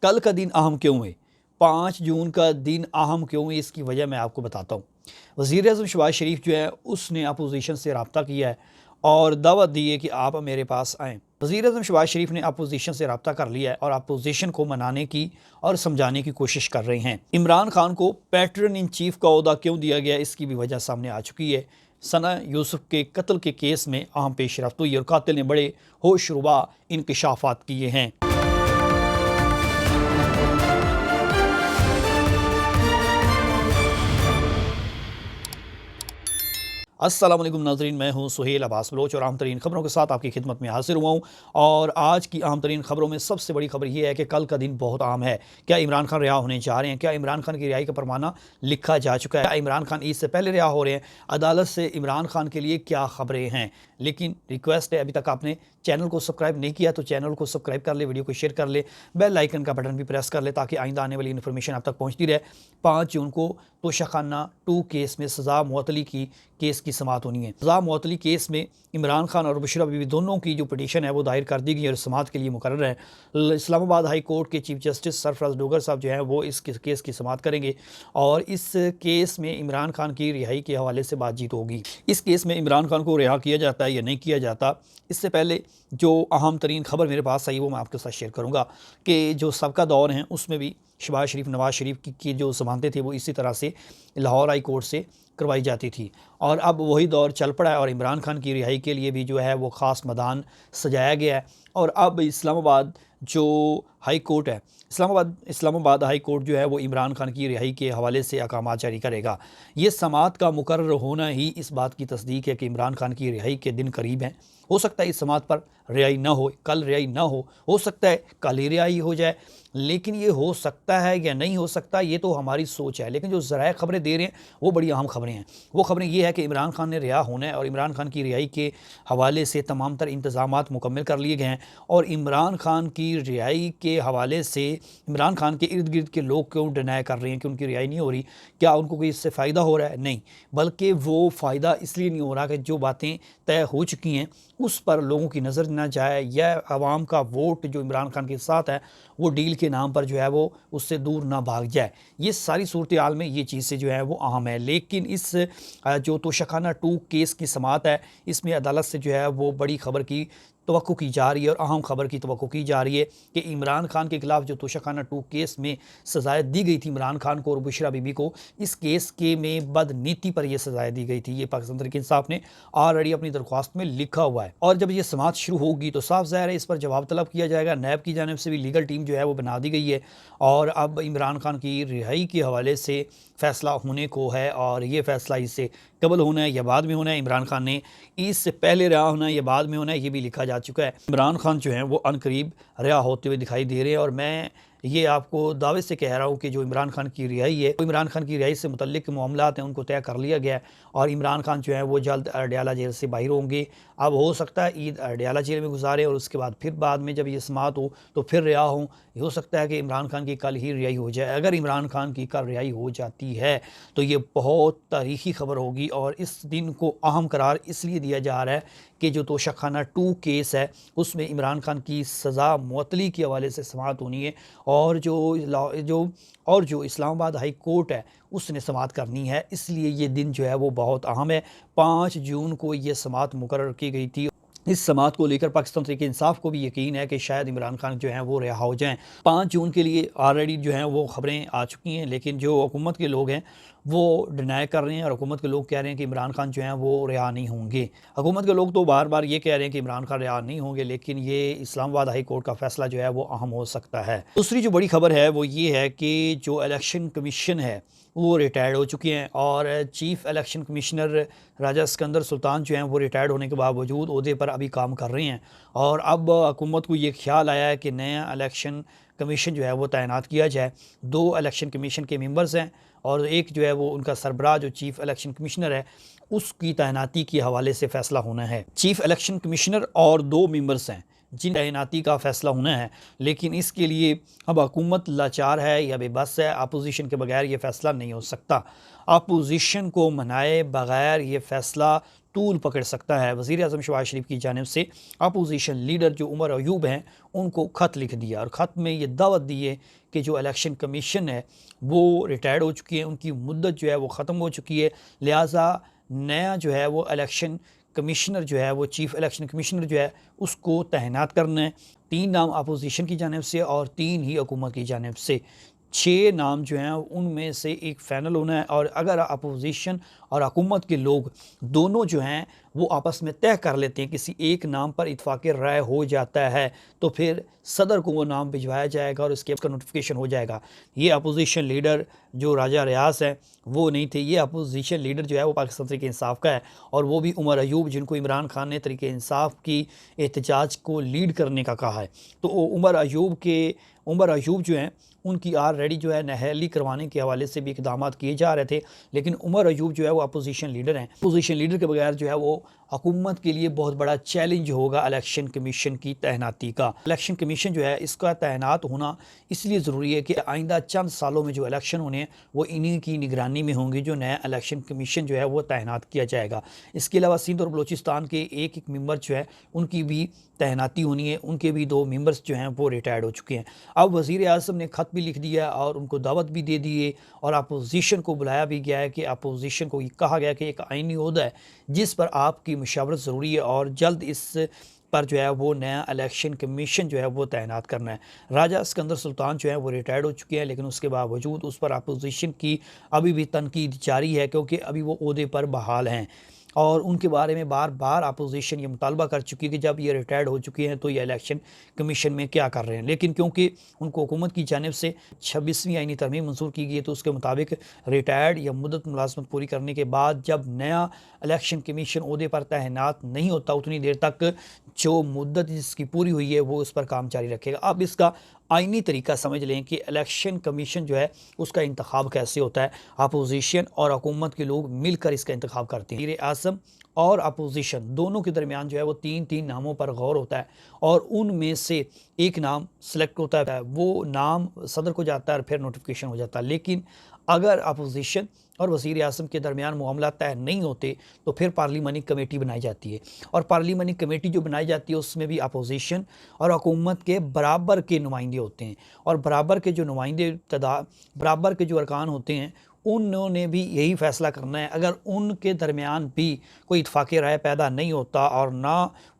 कल का दिन अहम क्यों है? 5 जून का दिन अहम क्यों है, इसकी वजह मैं आपको बताता हूँ। वज़ीर-ए-आज़म शहबाज शरीफ जो है उसने अपोजिशन से रब्ता किया है और दावत दी है कि आप मेरे पास आएँ। वज़ीर-ए-आज़म शहबाज शरीफ ने अपोजिशन से रब्ता कर लिया है और अपोजिशन को मनाने की और समझाने की कोशिश कर रहे हैं। इमरान खान को पैट्रन इन चीफ का ओहदा क्यों दिया गया, इसकी भी वजह सामने आ चुकी है। सना यूसुफ के कत्ल के केस में अहम पेशरफ्त हुई और कातिल ने बड़े होशरुबा इंकशाफात किए हैं। अस्सलाम वालेकुम नाज़रीन, मैं हूं सुहेल अब्बास बलोच और अहम तरीन खबरों के साथ आपकी खिदमत में हाजिर हुआ हूं। और आज की अहम तरीन खबरों में सबसे बड़ी खबर यह है कि कल का दिन बहुत अहम है। क्या इमरान खान रिहा होने जा रहे हैं? क्या इमरान खान की रिहाई का फरमाना लिखा जा चुका है? क्या इमरान खान ईद से पहले रिहा हो रहे हैं? अदालत से इमरान खान के लिए क्या खबरें हैं? लेकिन रिक्वेस्ट है, अभी तक आपने चैनल को सब्सक्राइब नहीं किया तो चैनल को सब्सक्राइब कर ले, वीडियो को शेयर कर ले, बेल आइकन का बटन भी प्रेस कर ले ताकि आइंदा आने वाली इन्फॉर्मेशन आप तक पहुंचती रहे। 5 जून को तोशाखाना 2 केस में सज़ा मुअत्तली की केस की समाअत होनी है। सज़ा मुअत्तली केस में इमरान खान और बुशरा बीबी दोनों की जो पटिशन है वो दायर कर दी गई और समाअत के लिए मुकर्रर है। इस्लामाबाद हाई कोर्ट के चीफ जस्टिस सरफराज डोगर साहब जो हैं वो इस केस की समाअत करेंगे और इस केस में इमरान खान की रिहाई के हवाले से बातचीत होगी। इस केस में इमरान खान को रिहा किया जाता है या नहीं किया जाता, इससे पहले जो अहम तरीन खबर मेरे पास आई वो मैं आपके साथ शेयर करूँगा कि जो सबका दौर हैं उसमें भी शहबाज शरीफ, नवाज़ शरीफ की जो ज़मानतें थी वो इसी तरह से लाहौर हाई कोर्ट से करवाई जाती थी और अब वही दौर चल पड़ा है और इमरान खान की रिहाई के लिए भी जो है वो ख़ास मैदान सजाया गया है। और अब इस्लामाबाद जो हाई कोर्ट है, इस्लामाबाद हाई कोर्ट जो है वो इमरान खान की रिहाई के हवाले से अहकामात जारी करेगा। ये समाअत का मुकर्रर होना ही इस बात की तस्दीक है कि इमरान खान की रिहाई के दिन करीब हैं। हो सकता है इस समाअत पर रिहाई ना हो, कल रिहाई ना हो सकता है कल ही रिहाई हो जाए, लेकिन ये हो सकता है या नहीं हो सकता ये तो हमारी सोच है। लेकिन जो ज़राए खबरें दे रहे हैं वो बड़ी अहम खबरें हैं। वो खबरें ये है कि इमरान खान ने रिहा होना है और इमरान खान की रिहाई के हवाले से तमाम तर इंतज़ामात मुकम्मल कर लिए गए हैं और इमरान खान की रिहाई के हवाले से इमरान खान के इर्द गिर्द के लोग क्यों डिनाई कर रहे हैं कि उनकी रिहाई नहीं हो रही। क्या उनको कोई इससे फ़ायदा हो रहा है? नहीं, बल्कि वो फ़ायदा इसलिए नहीं हो रहा कि जो बातें तय हो चुकी हैं उस पर लोगों की नज़र ना जाए या आवाम का वोट जो इमरान खान के साथ है वो डील के नाम पर जो है वो उससे दूर ना भाग जाए। ये सारी सूरत हाल में ये चीज़ें जो है वो अहम है। लेकिन इस जो तोशाखाना 2 केस की समाअत है इसमें अदालत से जो है वो बड़ी खबर की तवक्को की जा रही है और अहम खबर की तवक्को की जा रही है कि इमरान खान के खिलाफ जो तोशाखाना 2 केस में सज़ाएँ दी गई थी इमरान खान को और बुशरा बीबी को, इस केस के में बदनीति पर यह सज़ाएँ दी गई थी। ये पाकिस्तान तहरीक इंसाफ ने ऑलरेडी अपनी दरख्वास्त में लिखा हुआ है और जब ये समाअत शुरू होगी तो साफ ज़ाहिर है इस पर जवाब तलब किया जाएगा। नैब की जानिब से भी लीगल टीम जो है वो बना दी गई है और अब इमरान खान की रिहाई के हवाले से फ़ैसला होने को है और ये फ़ैसला इससे कबल होना है या बाद में होना है, इमरान खान ने इससे पहले रिहा होना है या बाद में होना है, ये भी लिखा जा चुका है। इमरान खान जो हैं वो अनकरीब रिहा होते हुए दिखाई दे रहे हैं और मैं ये आपको दावे से कह रहा हूँ कि जो इमरान खान की रिहाई है, इमरान खान की रिहाई से मुतल्लिक मामलात हैं उनको तय कर लिया गया है और इमरान खान जो है वो जल्द अडयाला जेल से बाहर होंगे। अब हो सकता है ईद अडयाला जेल में गुजारें और उसके बाद फिर बाद में जब ये समाअत हो तो फिर रिहा हों। हो सकता है कि इमरान खान की कल ही रिहाई हो जाए। अगर इमरान खान की कल रिहाई हो जाती है तो ये बहुत तारीख़ी खबर होगी और इस दिन को अहम करार इसलिए दिया जा रहा है कि जो तोशाखाना 2 केस है उसमें इमरान खान की सज़ा मुअत्तली के हवाले से समाअत होनी है और जो इस्लामाबाद हाई कोर्ट है उसने समाअत करनी है, इसलिए ये दिन जो है वो बहुत अहम है। 5 जून को ये समाअत मुकर्रर की गई थी। इस समाअत को लेकर पाकिस्तान तहरीक इंसाफ को भी यकीन है कि शायद इमरान खान जो हैं वो रिहा हो जाएँ। 5 जून के लिए ऑलरेडी जो हैं वो खबरें आ चुकी हैं, लेकिन जो हुकूमत के लोग हैं वो डिनाई कर रहे हैं और हुकूमत के लोग कह रहे हैं कि इमरान खान जो हैं वो रिहा नहीं होंगे। हुकूमत के लोग तो बार बार ये कह रहे हैं कि इमरान खान रिहा नहीं होंगे, लेकिन ये इस्लामाबाद हाई कोर्ट का फ़ैसला जो है वो अहम हो सकता है। दूसरी जो बड़ी खबर है वो ये है कि जो इलेक्शन कमीशन है वो रिटायर्ड हो चुके हैं और चीफ़ इलेक्शन कमिश्नर राजा सिकंदर सुल्तान जो हैं वो रिटायर्ड होने के बावजूद ओहदे पर अभी काम कर रहे हैं और अब हुकूमत को ये ख्याल आया है कि नया इलेक्शन कमीशन जो है वो तैनात किया जाए। 2 इलेक्शन कमीशन के मेंबर्स हैं और एक जो है वो उनका सरबराह जो चीफ़ इलेक्शन कमिश्नर है उसकी तैनाती के हवाले से फ़ैसला होना है। चीफ़ इलेक्शन कमिश्नर और 2 मेंबर्स हैं जिन तैनाती का फ़ैसला होना है, लेकिन इसके लिए अब हुकूमत लाचार है या बेबस है। अपोजिशन के बगैर ये फ़ैसला नहीं हो सकता। अपोजिशन को मनाए बगैर ये फ़ैसला तूल पकड़ सकता है। वज़ीर-ए-आज़म शहबाज शरीफ की जानिब से अपोजिशन लीडर जो उमर अयूब हैं उनको ख़त लिख दिया और ख़त में ये दावत दी है कि जो इलेक्शन कमीशन है वो रिटायर्ड हो चुकी है, उनकी मुद्दत जो है वो ख़त्म हो चुकी है, लिहाजा नया जो है वो इलेक्शन कमिश्नर जो है वो चीफ़ इलेक्शन कमिश्नर जो है उसको तैनात करना है। 3 नाम अपोजिशन की जानिब से और 3 ही हुकूमत की जानिब से। 6 नाम जो हैं उनमें से एक फ़ाइनल होना है और अगर अपोजिशन और हुकूमत के लोग दोनों जो हैं वो आपस में तय कर लेते हैं, किसी एक नाम पर इत्फाक़ राय हो जाता है, तो फिर सदर को वो नाम भिजवाया जाएगा और उसका नोटिफिकेशन हो जाएगा। ये अपोजिशन लीडर जो राजा रियास है वो नहीं थे, ये अपोजिशन लीडर जो है वो पाकिस्तान तहरीक इंसाफ का है और वो भी उमर अयूब, जिनको इमरान खान ने तहरीक इंसाफ की एहतजाज को लीड करने का कहा है। तो उमर अयूब जो हैं उनकी ऑलरेडी जो है नहली करवाने के हवाले से भी इक़दामात किए जा रहे थे, लेकिन उमर अयूब जो है वो अपोजिशन लीडर हैं। अपोजिशन लीडर के बगैर जो है वो हुकूमत के लिए बहुत बड़ा चैलेंज होगा इलेक्शन कमीशन की तैनाती का। इलेक्शन कमीशन जो है इसका तैनात होना इसलिए ज़रूरी है कि आइंदा चंद सालों में जो इलेक्शन होने हैं वो इन्हीं की निगरानी में होंगे, जो नया इलेक्शन कमीशन जो है वो तैनात किया जाएगा। इसके अलावा सिंध और बलूचिस्तान के एक मेंबर जो है उनकी भी तैनाती होनी है, उनके भी 2 मेंबर्स जो हैं वो रिटायर्ड हो चुके हैं। अब वज़ीर-ए-आज़म ने ख़त भी लिख दिया और उनको दावत भी दे दी है और अपोजिशन को बुलाया भी गया है कि अपोजिशन को ये कहा गया कि एक आइनी ओहदा है जिस पर आपकी मशावरत ज़रूरी है और जल्द इस पर जो है वो नया इलेक्शन कमीशन जो है वो तैनात करना है। राजा सिकंदर सुल्तान जो है वो रिटायर्ड हो चुके हैं, लेकिन उसके बावजूद उस पर अपोजिशन की अभी भी तनकीद जारी है क्योंकि अभी वो ओहदे पर बहाल हैं और उनके बारे में बार बार अपोजिशन ये मुतालबा कर चुकी है कि जब ये रिटायर्ड हो चुके हैं तो ये इलेक्शन कमीशन में क्या कर रहे हैं। लेकिन क्योंकि उनको हुकूमत की जानिब से 26वीं आईनी तरमीम मंजूर की गई है तो उसके मुताबिक रिटायर्ड या मुद्दत मुलाजमत पूरी करने के बाद जब नया इलेक्शन कमीशन ओहदे पर तैनात नहीं होता उतनी देर तक जो मुद्दत जिसकी पूरी हुई है वो उस पर काम जारी रखेगा। अब इसका आइनी तरीका समझ लें कि इलेक्शन कमीशन जो है उसका इंतखाब कैसे होता है। अपोजिशन और हुकूमत के लोग मिलकर इसका इंतखाब करते हैं। वज़ीर-ए-आज़म और अपोजिशन दोनों के दरमियान जो है वो 3-3 नामों पर गौर होता है और उनमें से एक नाम सेलेक्ट होता है, वो नाम सदर को जाता है और फिर नोटिफिकेशन हो जाता है। लेकिन अगर अपोजिशन और वज़ीर-ए-आज़म के दरमियान मामला तय नहीं होते तो फिर पार्लिमानी कमेटी बनाई जाती है और पार्लिमानी कमेटी जो बनाई जाती है उसमें भी अपोजिशन और हुकूमत के बराबर के नुमाइंदे होते हैं और बराबर के जो नुमाइंदे बराबर के जो अरकान होते हैं उन्होंने भी यही फ़ैसला करना है। अगर उनके दरमियान भी कोई इत्फाक़ राय पैदा नहीं होता और ना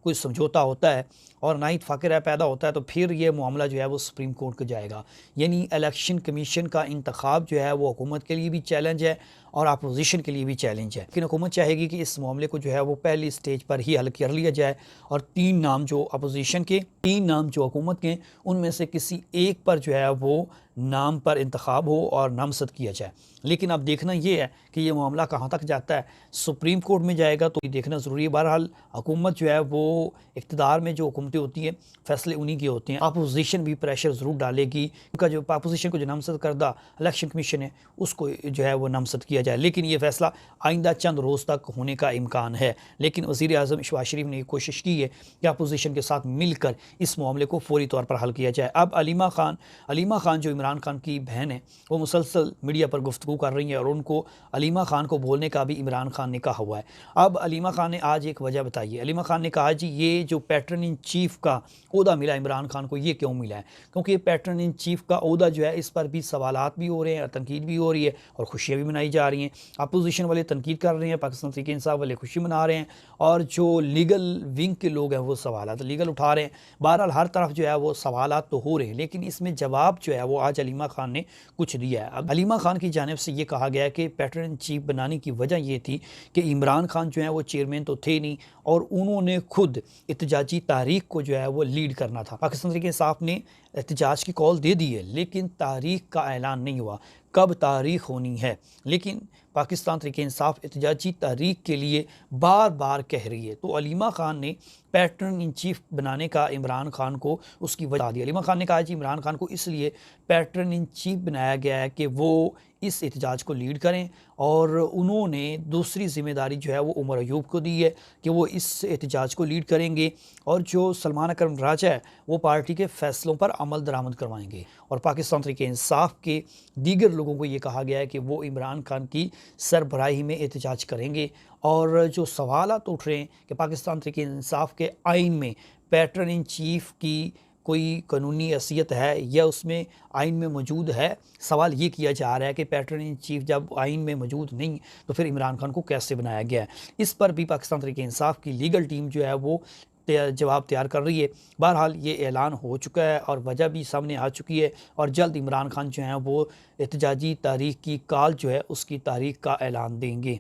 कोई समझौता होता है और ना ही इत्फाक़ राय पैदा होता है तो फिर ये मामला जो है वो सुप्रीम कोर्ट को जाएगा। यानी इलेक्शन कमीशन का इंतखाब जो है वो हुकूमत के लिए भी चैलेंज है और अपोजिशन के लिए भी चैलेंज है। लेकिन हुकूमत चाहेगी कि इस मामले को जो है वो पहली स्टेज पर ही हल कर लिया जाए और 3 नाम जो अपोजिशन के, 3 नाम जो हुकूमत के, उनमें से किसी एक पर जो है वो नाम पर इंतखाब हो और नामज़द किया जाए। लेकिन अब देखना ये है कि ये मामला कहाँ तक जाता है। सुप्रीम कोर्ट में जाएगा तो ये देखना ज़रूरी है। बहरहाल हुकूमत जो है वो इक़्तिदार में जो हुकूमतें होती हैं फ़ैसले उन्हीं के होते हैं। अपोजिशन भी प्रेशर ज़रूर डालेगी, उनका जो अपोजिशन को जो नामज़द करदा इलेक्शन कमीशन है उसको जो है वो नामज़द किया जाए। लेकिन ये फ़ैसला आइंदा चंद रोज़ तक होने का इम्कान है। लेकिन वज़ीर-ए-आज़म शहबाज शरीफ ने कोशिश की है कि अपोजिशन के साथ मिलकर इस मामले को फ़ौरी तौर पर हल किया जाए। अब अलीमा खान जो इमरान खान की बहन है वो मुसलसल मीडिया पर गुफ्तगू कर रही हैं और उनको अलीमा खान को बोलने का भी इमरान खान ने कहा हुआ है। अब अलीमा खान ने आज एक वजह बताई है। अलीमा खान ने कहा जी ये जो पैटर्न इन चीफ़ का ओहदा मिला इमरान खान को, ये क्यों मिला है? क्योंकि ये पैटर्न इन चीफ़ का ओहदा जो है इस पर भी सवालात भी हो रहे हैं, तनकीद भी हो रही है और खुशियाँ भी मनाई जा रही हैं। अपोजिशन वाले तनकीद कर रहे हैं, पाकिस्तान तहरीक इंसाफ वाले खुशी मना रहे हैं और जो लीगल विंग के लोग हैं वो सवालात लीगल उठा रहे हैं। बहरहाल हर तरफ जो है वो सवालात तो हो रहे हैं, लेकिन इसमें जवाब जो है वो आज अलीमा खान ने कुछ दिया है। अब अलीमा खान की जानिब से ये कहा गया कि पैटर्न इन चीफ बनाने की वजह ये थी कि इमरान खान जो है वो चेयरमैन तो थे नहीं और उन्होंने खुद एहतजाजी तारीख को जो है वो लीड करना था। पाकिस्तान तहरीक इंसाफ ने एहतजाज की कॉल दे दी है, लेकिन तारीख का ऐलान नहीं हुआ कब तारीख होनी है। लेकिन पाकिस्तान तहरीक इंसाफ एहतजाजी तारीख के लिए बार बार कह रही है। तो अलीमा खान ने पैटर्न इन चीफ बनाने का इमरान खान को उसकी वजह दी। अलीमा खान ने कहा जी इमरान खान को इसलिए पैटर्न इन चीफ बनाया गया है कि वो इस एहतजाज को लीड करें और उन्होंने दूसरी ज़िम्मेदारी जो है वो उमर अयूब को दी है कि वो इस एहतजाज को लीड करेंगे और जो सलमान अकरम राजा है वो पार्टी के फ़ैसलों पर अमल दरामद करवाएंगे। और पाकिस्तान तहरीक इंसाफ के दीगर लोगों को ये कहा गया है कि वो इमरान खान की सरबराही में एहतजाज करेंगे। और जो सवालात उठ रहे हैं कि पाकिस्तान तहरीक इंसाफ के आइन में पैटर्न इन चीफ़ की कोई कानूनी हैसियत है या उसमें आइन में मौजूद है, सवाल ये किया जा रहा है कि पैटर्न इन चीफ़ जब आइन में मौजूद नहीं तो फिर इमरान खान को कैसे बनाया गया है। इस पर भी पाकिस्तान तहरीक इंसाफ की लीगल टीम जो है वो जवाब तैयार कर रही है। बहरहाल ये ऐलान हो चुका है और वजह भी सामने आ चुकी है और जल्द इमरान खान जो हैं वो एहतजाजी तारीख की कॉल जो है उसकी तारीख का ऐलान देंगे।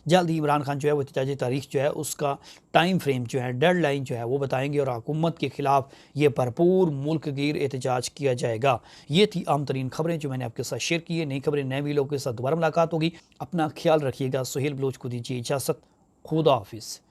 जल्द ही इमरान खान जो है वो एहतजाजी तारीख जो है उसका टाइम फ्रेम जो है, डेडलाइन जो है वो बताएंगे और हुकूमत के ख़िलाफ़ ये भरपूर मुल्क गिर एहतजाज किया जाएगा। ये थी आम तरीन खबरें जो मैंने आपके साथ शेयर की है। नई खबरें नए वीडियो के साथ दोबारा मुलाकात होगी। अपना ख्याल रखिएगा। सुहेल बलोच को दीजिए इजाज़त। खुदा हाफिज़।